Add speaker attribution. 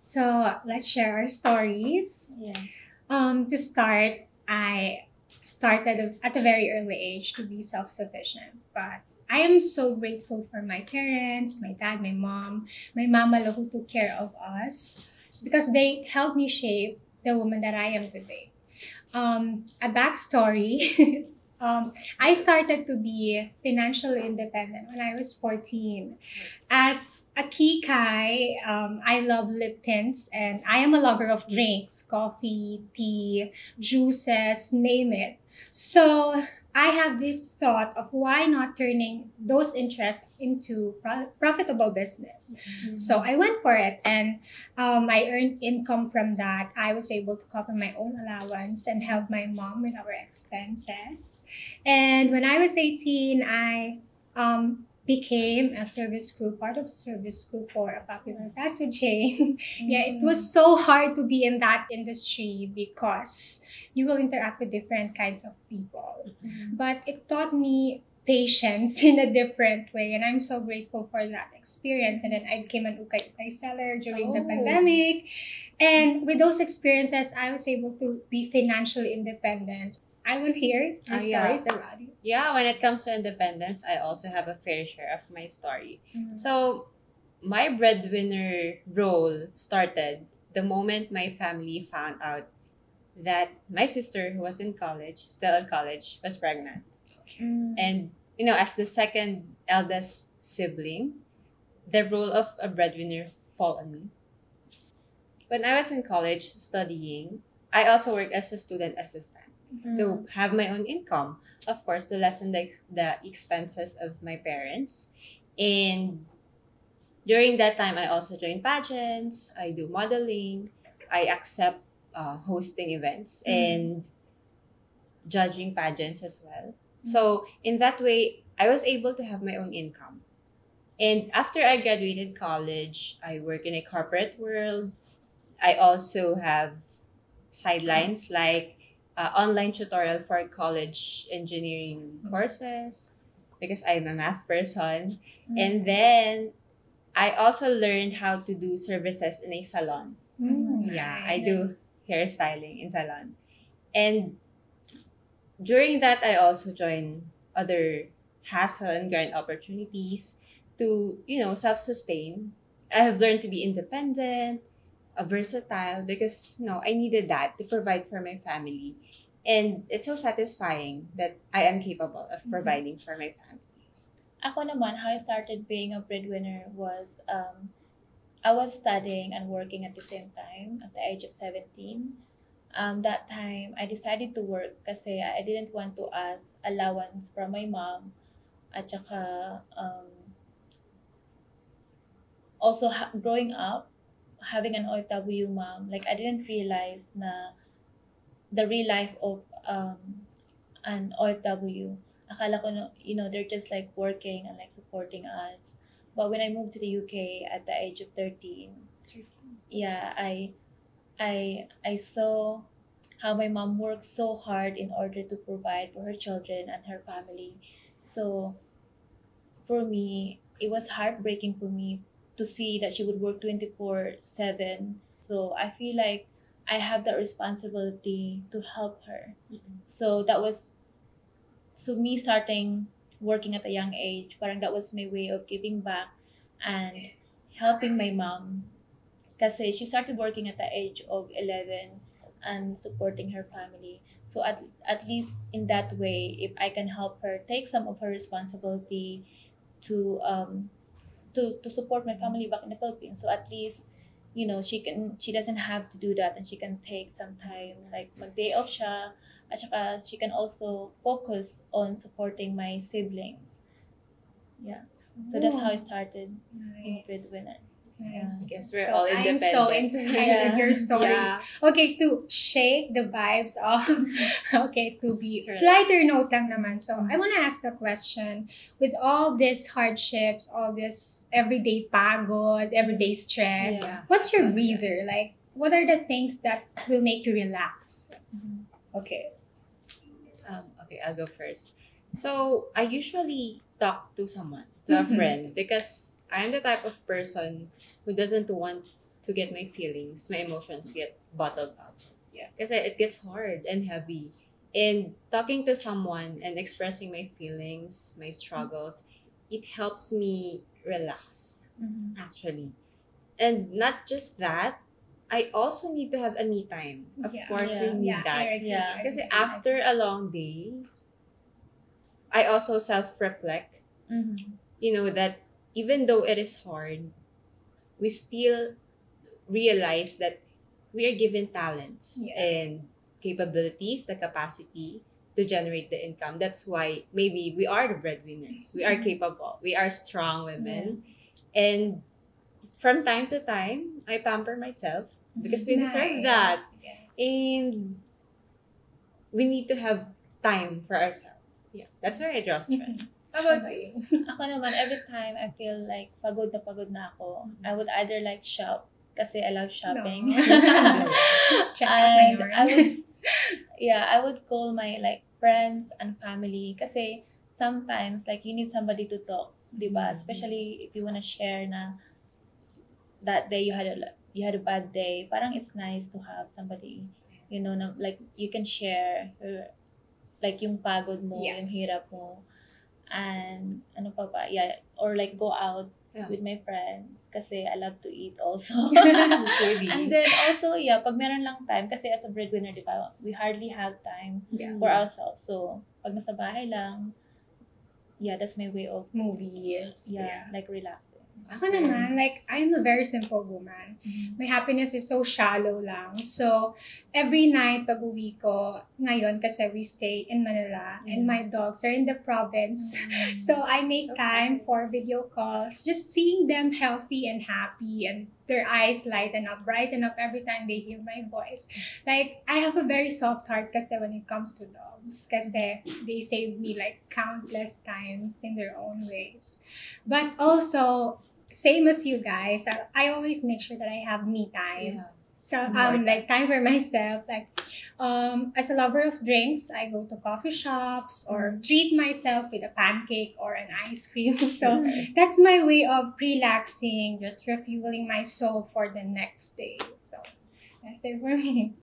Speaker 1: So let's share our stories.
Speaker 2: Yeah.
Speaker 1: To start, I started at a very early age to be self-sufficient, but I am so grateful for my parents, my dad, my mom, my mama who took care of us because they helped me shape the woman that I am today. A backstory. I started to be financially independent when I was 14. As a Kikai, I love lip tints and I am a lover of drinks, coffee, tea, juices, name it. So I have this thought of why not turning those interests into profitable business. So I went for it and I earned income from that. I was able to cover my own allowance and help my mom with our expenses. And when I was 18, I became a service crew, part of a service crew for a popular fast food chain. Yeah, it was so hard to be in that industry because you will interact with different kinds of people. But it taught me patience in a different way, and I'm so grateful for that experience. And then I became an ukay-ukay seller during the pandemic. And with those experiences, I was able to be financially independent. I will hear your
Speaker 3: Yeah.
Speaker 1: stories about it.
Speaker 3: Yeah, when it comes to independence, I also have a fair share of my story. So, my breadwinner role started the moment my family found out that my sister, who was in college, still in college, was pregnant. And, as the second eldest sibling, the role of a breadwinner fall on me. When I was in college studying, I also worked as a student assistant to have my own income, of course, to lessen the expenses of my parents. And during that time, I also joined pageants, I do modeling, I accept hosting events and judging pageants as well. So, in that way, I was able to have my own income. And after I graduated college, I work in a corporate world. I also have sidelines like online tutorial for college engineering courses because I'm a math person. And then I also learned how to do services in a salon. Yeah, I do hairstyling in salon. And during that, I also joined other hustle and grind opportunities to, self-sustain. I have learned to be independent, versatile because I needed that to provide for my family. And it's so satisfying that I am capable of providing for my family.
Speaker 2: Ako naman, how I started being a breadwinner was I was studying and working at the same time at the age of 17. That time, I decided to work kasi I didn't want to ask allowance from my mom at saka also growing up, having an OFW mom, like I didn't realize na the real life of an OFW. Akala ko, they're just like working and like supporting us. But when I moved to the UK at the age of 13, yeah, I saw how my mom worked so hard in order to provide for her children and her family. So for me, it was heartbreaking for me to see that she would work 24/7. So I feel like I have that responsibility to help her. So that was so me starting working at a young age, parang that was my way of giving back and helping my mom. Kasi she started working at the age of 11 and supporting her family. So at least in that way, if I can help her take some of her responsibility to to support my family back in the Philippines. So at least, she doesn't have to do that and she can take some time like mag-day off siya at saka she can also focus on supporting my siblings. Yeah. So that's how I started being a breadwinner.
Speaker 1: Nice.
Speaker 3: Yes, we're
Speaker 1: So
Speaker 3: all
Speaker 1: I'm so
Speaker 3: independent.
Speaker 1: inspired with your stories.
Speaker 3: Yeah.
Speaker 1: Okay, to shake the vibes off. Okay, to be
Speaker 3: To relax.
Speaker 1: lighter note lang naman. So I want to ask a question. With all these hardships, all this everyday pagod, everyday stress,
Speaker 3: Yeah.
Speaker 1: what's your breather? Like, what are the things that will make you relax? Okay.
Speaker 3: Okay, I'll go first. So I usually talk to someone, to a friend, because I'm the type of person who doesn't want to get my feelings, my emotions get bottled up.
Speaker 1: Yeah.
Speaker 3: Because it gets hard and heavy. And talking to someone and expressing my feelings, my struggles, it helps me relax, actually. And not just that, I also need to have a me time. Of
Speaker 1: Yeah.
Speaker 3: course, we
Speaker 2: Yeah.
Speaker 3: need
Speaker 1: Yeah,
Speaker 3: that.
Speaker 1: I agree.
Speaker 2: Yeah.
Speaker 1: I
Speaker 3: Because
Speaker 1: agree.
Speaker 3: after a long day, I also self-reflect, that even though it is hard, we still realize that we are given talents
Speaker 1: Yeah.
Speaker 3: and capabilities, the capacity to generate the income. That's why maybe we are the breadwinners. We are
Speaker 1: Yes.
Speaker 3: capable. We are strong women. And from time to time, I pamper myself because we deserve that.
Speaker 1: Yes.
Speaker 3: And we need to have time for ourselves. Yeah, that's where I draw strength. How about you?
Speaker 2: Ako naman, every time I feel like pagod na ako, I would either like shop kasi I love shopping.
Speaker 1: No. Check out my
Speaker 2: And
Speaker 1: yarn.
Speaker 2: I would call my like friends and family kasi sometimes like you need somebody to talk, di ba? Especially if you wanna share na that day you had a bad day. Parang it's nice to have somebody, na, like you can share like yung pagod mo,
Speaker 1: Yeah.
Speaker 2: yung hirap mo. And ano pa ba? Yeah, or like go out
Speaker 3: Yeah.
Speaker 2: with my friends kasi I love to eat also.
Speaker 3: Foodie.
Speaker 2: And then also, pag meron lang time, kasi as a breadwinner, di ba, we hardly have time
Speaker 1: Yeah.
Speaker 2: for ourselves. So, pag nasa bahay lang, that's my way of,
Speaker 1: Movies.
Speaker 2: like relaxing.
Speaker 1: Ako naman, like, I'm a very simple woman. My happiness is so shallow lang. So, every night, pag uwi ko, ngayon, kasi we stay in Manila, and my dogs are in the province. So, I make time for video calls, just seeing them healthy and happy, and their eyes brighten up every time they hear my voice. Like, I have a very soft heart kasi when it comes to dogs. Kasi they saved me like countless times in their own ways. But also, same as you guys, I always make sure that I have me time.
Speaker 3: Yeah.
Speaker 1: So like time for myself. Like as a lover of drinks, I go to coffee shops or treat myself with a pancake or an ice cream. So that's my way of relaxing, just refueling my soul for the next day. So that's it for me.